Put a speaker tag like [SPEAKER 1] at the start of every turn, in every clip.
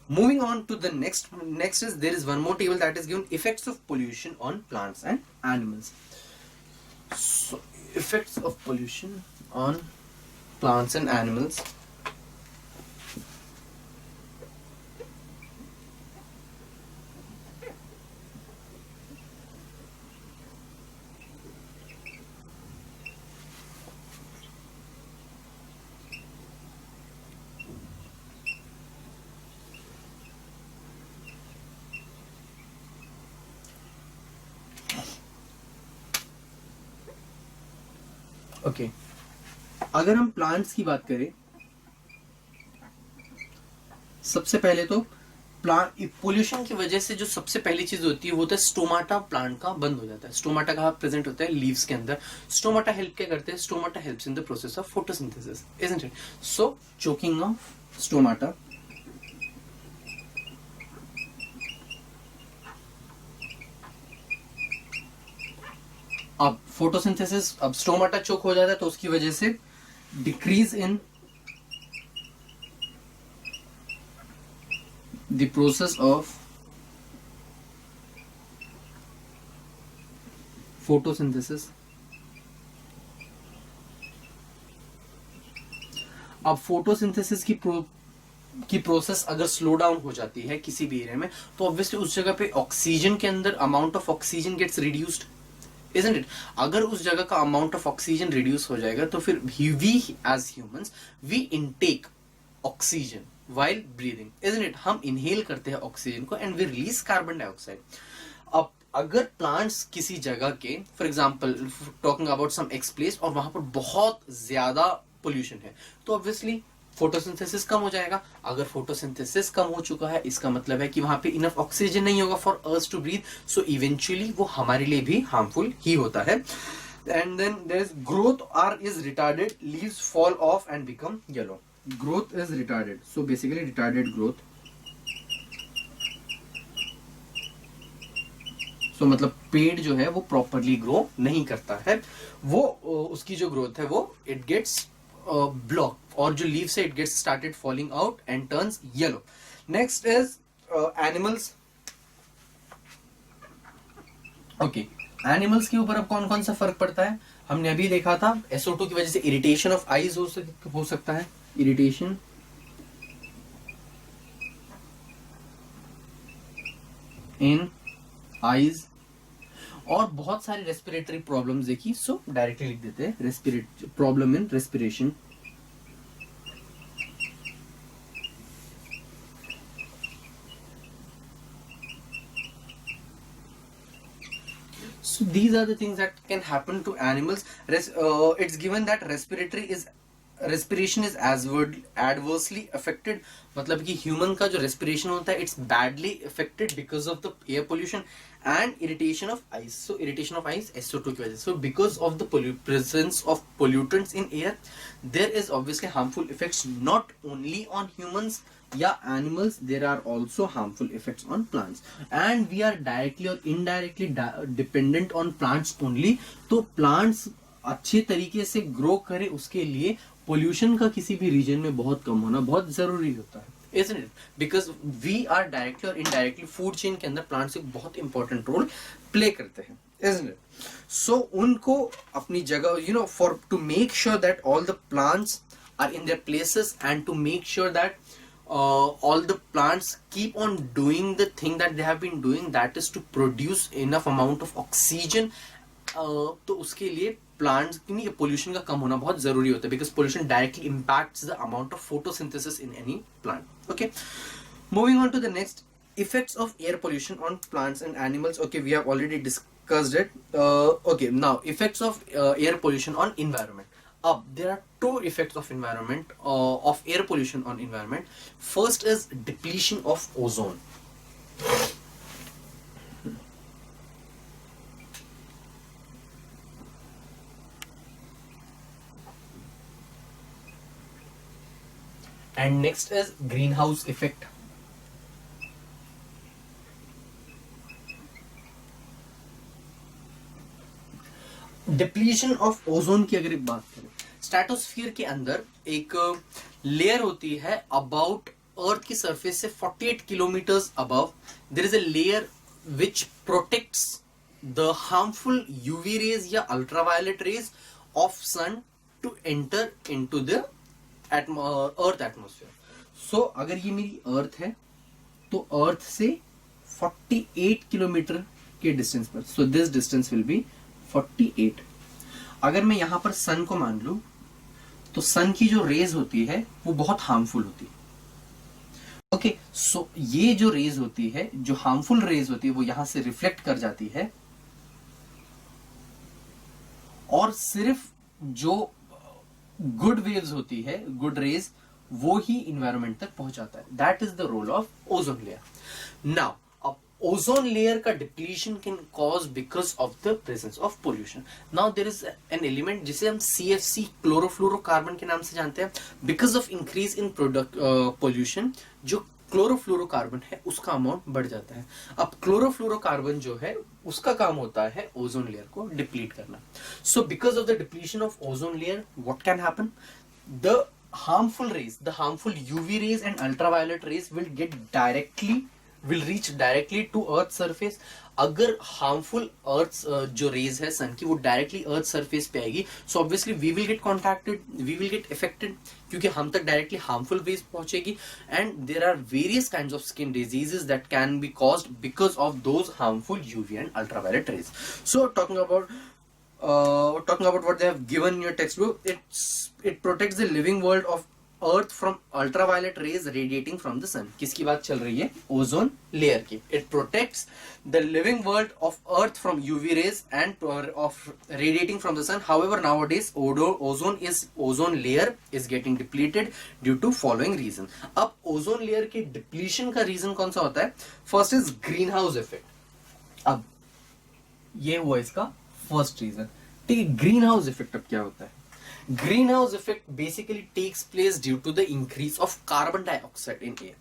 [SPEAKER 1] Moving on to the next is there is one more table that is given, effects of pollution on plants and animals. So effects of pollution on plants and animals. Okay अगर हम plants की बात करें, सबसे पहले तो plant pollution की वजह से जो सबसे पहली चीज होती है वो होता है स्टोमाटा प्लांट का बंद हो जाता है. स्टोमाटा कहाँ प्रेजेंट होता है? लीव्स के अंदर. स्टोमाटा हेल्प क्या करते हैं? Stomata helps in the process of photosynthesis, isn't it? So choking of stomata, अब फोटोसिंथेसिस, अब स्टोमाटा चोक हो जाता है तो उसकी वजह से decrease in the process of photosynthesis. अब फोटोसिंथेसिस की प्रोसेस अगर स्लो डाउन हो जाती है किसी भी एरिया में, तो ऑब्वियसली उस जगह पे ऑक्सीजन के अंदर amount of oxygen gets reduced, isn't it? अगर उस जगह का अमाउंट ऑफ ऑक्सीजन रिड्यूस हो जाएगा तो फिर we as humans we intake oxygen while breathing, isn't it? हम इनहेल करते हैं ऑक्सीजन को and we release carbon dioxide. अब अगर प्लांट्स किसी जगह के, for example talking about some X place, और वहां पर बहुत ज्यादा पोल्यूशन है, तो ऑब्वियसली फोटोसिंथेसिस कम हो जाएगा. अगर फोटोसिंथेसिस कम हो चुका है, इसका मतलब है कि वहां पे इनफ ऑक्सीजन नहीं होगा for us to breathe, so eventually वो हमारे लिए भी हार्मफुल ही होता है. And then there is growth are is retarded, leaves fall off and become yellow. Growth is retarded, so basically retarded growth. So मतलब पेड़ जो है वो प्रॉपरली ग्रो नहीं करता है, वो उसकी जो ग्रोथ है वो इट गेट्स ब्लॉक, और जो लीव्स है it gets started falling out and turns yellow. Next is animals. Okay, animals के ऊपर अब कौन कौन सा फर्क पड़ता है? हमने अभी देखा था SO2 की वजह से इरिटेशन ऑफ आईज हो सकता है, इरिटेशन इन आईज, और बहुत सारी रेस्पिरेटरी प्रॉब्लम्स देखी. सो डायरेक्टली लिख देते हैं respiratory problem in respiration. So these are the things that can happen to animals. It's given that respiration is adversely affected. मतलब कि ह्यूमन का जो रेस्पिरेशन होता है it's badly affected because of the air pollution and irritation of eyes. So irritation of eyes SO2 की वजह से. So because of the presence of pollutants in air, there is obviously harmful effects not only on humans या animals, there are also harmful effects on plants, and we are directly or indirectly dependent on plants only. तो plants अच्छे तरीके से grow करे उसके लिए pollution का किसी भी रीजन में बहुत कम होना बहुत जरूरी होता है, isn't it? Because we are directly or indirectly food chain के अंदर प्लांट्स एक बहुत इंपॉर्टेंट रोल प्ले करते हैं, isn't it? So उनको अपनी जगह, for to make sure that all the plants are in their places and to make sure that all the plants keep on doing the thing that they have been doing, that is to produce enough amount of oxygen. तो उसके लिए plants की pollution का कम होना बहुत जरूरी होता है, because pollution directly impacts the amount of photosynthesis in any plant. Okay, moving on to the next, effects of air pollution on plants and animals. Okay, we have already discussed it. Okay, now effects of air pollution on environment. There are two effects of environment, of air pollution on environment. First is depletion of ozone. And next is greenhouse effect. Depletion of ozone की अगर एक बात करें, stratosphere के अंदर एक layer होती है अबाउट अर्थ की सरफेस से 48 kilometres above there is a layer which protects the harmful UV rays या ultraviolet rays of sun to enter into the earth atmosphere. So अगर ये मेरी अर्थ है तो अर्थ से 48 किलोमीटर के डिस्टेंस पर, so this distance will be 48. अगर मैं यहां पर सन को मान लूं तो सन की जो रेज होती है वो बहुत हार्मफुल होती है. ओके, सो ये जो रेज होती है, जो हार्मफुल रेज होती है, वो यहां से रिफ्लेक्ट कर जाती है और सिर्फ जो गुड वेव्स होती है, गुड रेज, वो ही इन्वायरमेंट तक पहुंचाता है. That is the role of ozone layer. Now अब ओजोन लेयर का depletion can cause because of the presence of pollution. Now there is an element जिसे हम CFC क्लोरोफ्लोरोकार्बन के नाम से जानते हैं. Because of increase in product pollution, जो क्लोरोफ्लोरोकार्बन है उसका अमाउंट बढ़ जाता है. अब क्लोरोफ्लोरोकार्बन जो है उसका काम होता है ओजोन लेयर को डिप्लीट करना. सो because of the depletion of ozone layer what can happen, the harmful rays, the harmful UV rays and ultraviolet rays will reach directly to earth surface. अगर harmful earth जो rays है sun की वो directly earth surface पे आएगी, so obviously we will get contacted, we will get affected, क्योंकि हम तक directly harmful rays पहुंचेगी. And there are various kinds of skin diseases that can be caused because of those harmful UV and ultraviolet rays. So talking about what they have given in your textbook, it protects the living world of earth from ultraviolet rays radiating from the sun. किसकी बात चल रही है? Ozone layer की. It protects the living world of earth from UV rays and of radiating from the sun. However, nowadays ozone layer is getting depleted due to following reason. अब ozone layer के depletion का reason कौन सा होता है? First is green house effect. अब ये हुआ इसका फर्स्ट रीजन. ठीक है, ग्रीन हाउस इफेक्ट अब क्या होता है? Greenhouse effect basically takes place due to the increase of carbon dioxide in air.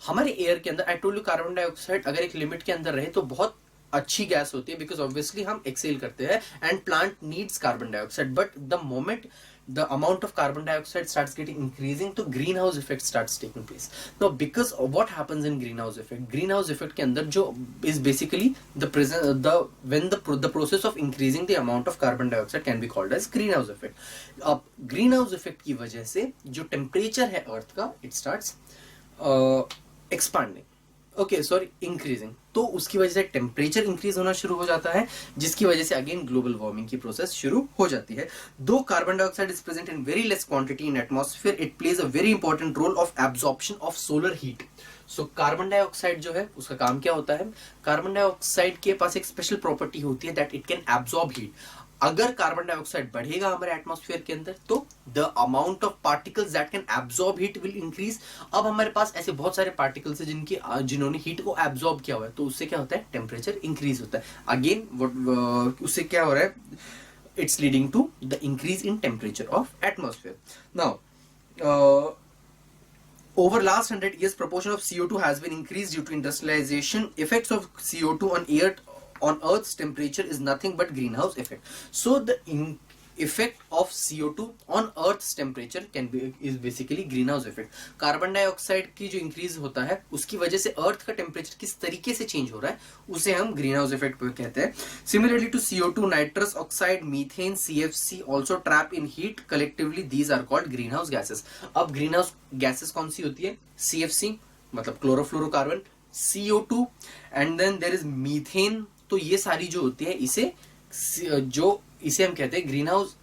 [SPEAKER 1] हमारे एयर के अंदर, I told you, carbon dioxide अगर एक लिमिट के अंदर रहे तो बहुत अच्छी गैस होती है, बिकॉज ऑब्वियसली हम एक्सेल करते हैं and plant needs carbon dioxide. But the moment the amount of carbon dioxide starts getting increasing, तो greenhouse effect starts taking place. Now because of what happens in greenhouse effect के अंदर जो is basically the process of increasing the amount of carbon dioxide can be called as greenhouse effect. अब greenhouse effect की वजह से जो temperature है अर्थ का, it starts expanding, इंक्रीजिंग. तो उसकी वजह से टेम्परेचर इंक्रीज होना शुरू हो जाता है, जिसकी वजह से अगेन ग्लोबल वार्मिंग की प्रोसेस शुरू हो जाती है. Though carbon dioxide is present in very less quantity in atmosphere, it plays a very important role of absorption of solar heat. So carbon dioxide जो है उसका काम क्या होता है? कार्बन डाइऑक्साइड के पास एक स्पेशल प्रॉपर्टी होती है that it can absorb heat. अगर कार्बन डाइऑक्साइड बढ़ेगा हमारे एटमॉस्फेयर के अंदर तो the amount of particles that can absorb heat will increase. अब हमारे पास ऐसे बहुत सारे पार्टिकल्स हैं जिन्होंने हीट को एब्जॉर्ब किया हुआ है, तो उससे क्या होता है? टेम्परेचर इंक्रीज होता है. अगेन उससे क्या हो रहा है? It's leading to the increase in temperature of atmosphere. Now over last 100 years, proportion of CO2 has been increased due to industrialization. Effects of CO2 on Earth's temperature is nothing but greenhouse effect. So the effect of CO2 on Earth's temperature is basically greenhouse effect. Carbon dioxide की जो increase होता है उसकी वजह से अर्थ का temperature किस तरीके से चेंज हो रहा है उसे हम ग्रीन हाउस इफेक्ट कहते हैं. Similarly to CO2, nitrous oxide, methane, CFC also trap in heat. Collectively these are called greenhouse gases. अब ग्रीन हाउस गैसेस कौन सी होती है? CFC मतलब chlorofluorocarbon, CO2 and then there is methane. तो ये सारी जो होती है इसे हम कहते हैं ग्रीन हाउस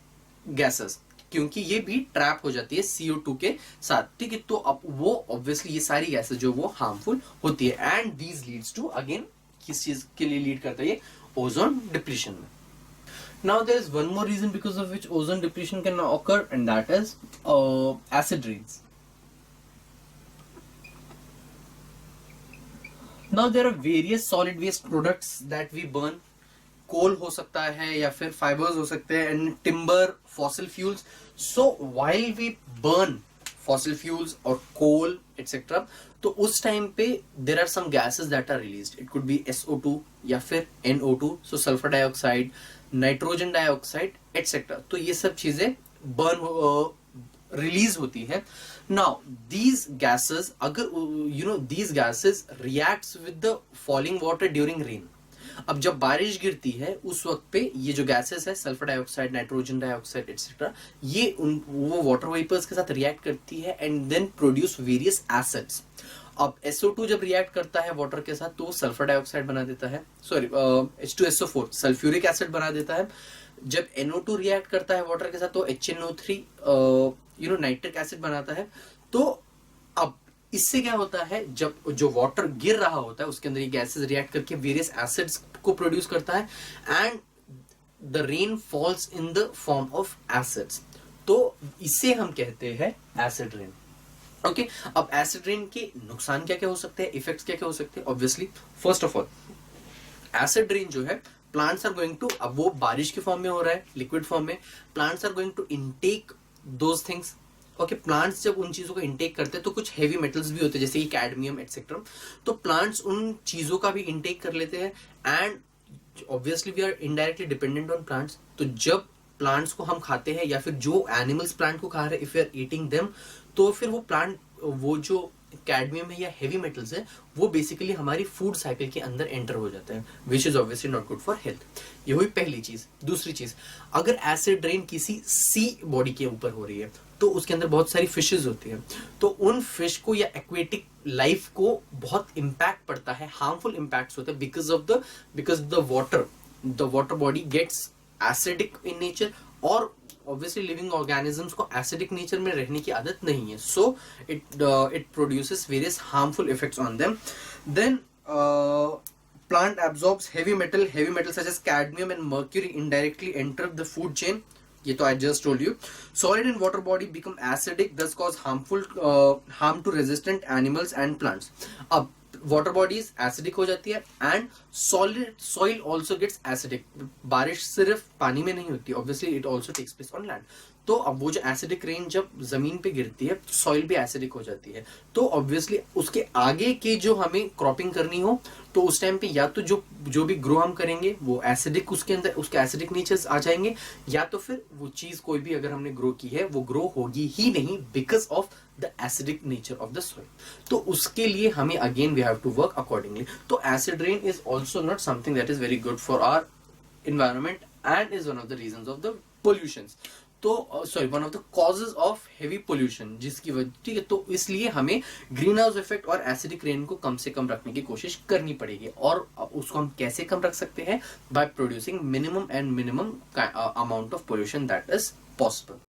[SPEAKER 1] गैसेस, क्योंकि ये भी ट्रैप हो जाती है CO2 के साथ. ठीक है, तो अब वो ऑब्वियसली ये सारी गैसेस जो वो हार्मफुल होती है and these leads to again किस चीज के लिए लीड करता है? ये ओजोन डिप्लीशन में. Now there is one more reason because of which ozone depletion can occur and that is acid rains. Now there are various solid waste products that we burn. Coal हो सकता है या फिर fibres हो सकते हैं and timber, fossil fuels. So while we burn fossil fuels और coal etcetera, तो उस टाइम पे there are some gases that are released. It could be SO2 या फिर NO2, so sulphur dioxide, nitrogen dioxide etcetera. तो ये सब चीजें बर्न रिलीज होती है. नाउ दीज गैसेस, अगर these gases reacts with the falling water during rain. अब जब बारिश गिरती है उस वक्त पे ये जो गैसेस है, sulphur dioxide, nitrogen dioxide etcetera, ये वो वाटर वेपर्स के साथ रिएक्ट करती है and then produce various acids. अब SO2 जब रिएक्ट करता है वाटर के साथ तो वो सल्फर डाइऑक्साइड बना देता है, सॉरी H2SO4 सल्फ्यूरिक एसिड बना देता है. जब NO2 रिएक्ट करता है वाटर के साथ तो HNO3 नाइट्रिक एसिड बनाता है. तो अब इससे क्या होता है, जब जो वाटर गिर रहा होता है उसके अंदर ये गैसेस रिएक्ट करके वेरियस एसिड्स को प्रोड्यूस करता है and the rain falls in the form of acids. तो इसे हम कहते हैं एसिड रेन. ओके, अब एसिड रेन के नुकसान क्या क्या हो सकते हैं, इफेक्ट्स क्या क्या हो सकते हैं. Obviously first of all acid rain जो है, प्लांट्स आर गोइंग टू, अब वो बारिश के फॉर्म में हो रहा है, लिक्विड फॉर्म में, plants are going to intake those things. Okay, plants जब उन चीजों को इनटेक करते हैं तो कुछ हेवी मेटल्स भी होते हैं जैसे कि कैडमियम एक्सेट्रा, तो प्लांट्स उन चीजों का भी इनटेक कर लेते हैं and obviously we are indirectly dependent on plants. तो जब प्लांट्स को हम खाते हैं या फिर जो एनिमल्स प्लांट को खा रहे हैं, if we are eating them, तो फिर वो प्लांट, वो जो कैडमियम है या हेवी मेटल्स है वो बेसिकली हमारी फूड साइकिल के अंदर एंटर हो जाता है, which is obviously not good for health. ये हुई पहली चीज. दूसरी चीज, अगर एसिड रेन किसी सी बॉडी के ऊपर हो रही है तो उसके अंदर बहुत सारी फिशेज होती है, तो उन फिश को या एक्वेटिक लाइफ को बहुत इम्पैक्ट पड़ता है, हार्मफुल इम्पैक्ट्स होते हैं because the water body gets acidic in nature, और ऑब्वियसली लिविंग ऑर्गेनिजम्स को एसिडिक नेचर में रहने की आदत नहीं है, so it produces various harmful effects on them. Then plant absorbs heavy metal such as cadmium and mercury indirectly enter the food chain. ये तो I just told you. Solid and water body become acidic, thus cause harm to resistant animals and plants. अब water bodies acidic हो जाती है and soil also gets acidic. बारिश सिर्फ पानी में नहीं होती, obviously it also takes place on land. तो अब वो जो एसिडिक रेन जब जमीन पे गिरती है तो सॉइल भी एसिडिक हो जाती है. तो ऑब्वियसली उसके आगे के जो हमें क्रॉपिंग करनी हो तो उस टाइम पे या तो जो भी ग्रो हम करेंगे वो एसिडिक, उसके अंदर उसके एसिडिक नेचर्स आ जाएंगे, या तो फिर वो चीज कोई भी अगर हमने ग्रो की है वो ग्रो होगी ही नहीं because of the acidic nature of the soil. तो उसके लिए हमें again we have to work accordingly. तो acid rain is also not something that is very good for our environment and is one of the reasons of the pollutions. तो sorry, one of the causes of heavy pollution जिसकी वजह, ठीक है. तो इसलिए हमें green house effect और acidic rain को कम से कम रखने की कोशिश करनी पड़ेगी. और उसको हम कैसे कम रख सकते हैं? By producing minimum amount of pollution that is possible.